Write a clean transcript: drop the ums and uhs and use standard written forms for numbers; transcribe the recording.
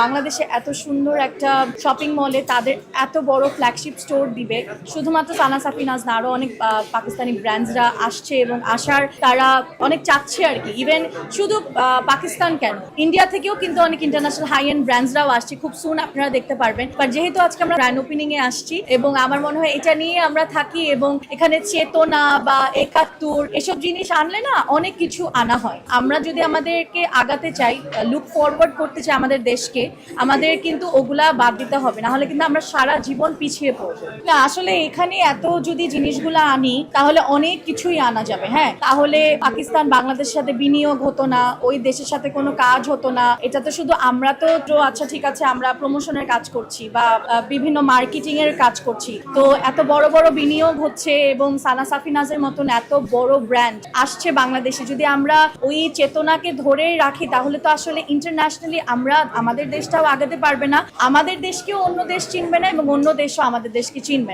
বাংলাদেশে এত সুন্দর একটা শপিং মলে তাদের এত বড় ফ্ল্যাগশিপ স্টোর দিবে শুধুমাত্র সানা সাফিনাজ না, আরো অনেক পাকিস্তানি ব্র্যান্ডসরা আসছে এবং আসার তারা অনেক চাচ্ছে আর কি। ইভেন শুধু পাকিস্তান কেন, ইন্ডিয়া থেকেও কিন্তু অনেক ইন্টারন্যাশনাল হাই এন্ড ব্র্যান্ডসরাও আসছে, খুব সুন আপনারা দেখতে পারবেন। বাট যেহেতু আজকে আমরা গ্র্যান্ড ওপেনিং এ আসছি এবং আমার মনে হয় এটা নিয়ে আমরা থাকি এবং এখানে চেতনা বা ৭১ এসব জিনিস আনলে না অনেক কিছু আনা হয়। আমরা যদি আমাদেরকে আগাতে চাই, লুক ফরওয়ার্ড করতে চাই আমাদের দেশকে, আমাদের কিন্তু ওগুলা বাদ দিতে হবে, না হলে কিন্তু আমরা সারা জীবন পিছিয়ে পড়বো। না আসলে এখানে এত যদি জিনিসগুলো আনি তাহলে অনেক কিছুই আনা যাবে। হ্যাঁ, তাহলে পাকিস্তান বাংলাদেশের সাথে বিনিয়োগ হতো না, ওই দেশের সাথে কোনো কাজ হতো না। এটা তো শুধু আমরা তো আচ্ছা ঠিক আছে আমরা প্রমোশনের কাজ করছি বা বিভিন্ন মার্কেটিং এর কাজ করছি, তো এত বড় বড় বিনিয়োগ হচ্ছে এবং সানা সাফিনাজের মতন এত বড় ব্র্যান্ড আসছে বাংলাদেশে। যদি আমরা ওই চেতনাকে ধরে রাখি তাহলে তো আসলে ইন্টারন্যাশনালি আমরা আমাদের দেশটাও আগাতে পারবে না, আমাদের দেশকেও অন্য দেশ চিনবে না এবং অন্য দেশও আমাদের দেশকে চিনবে না।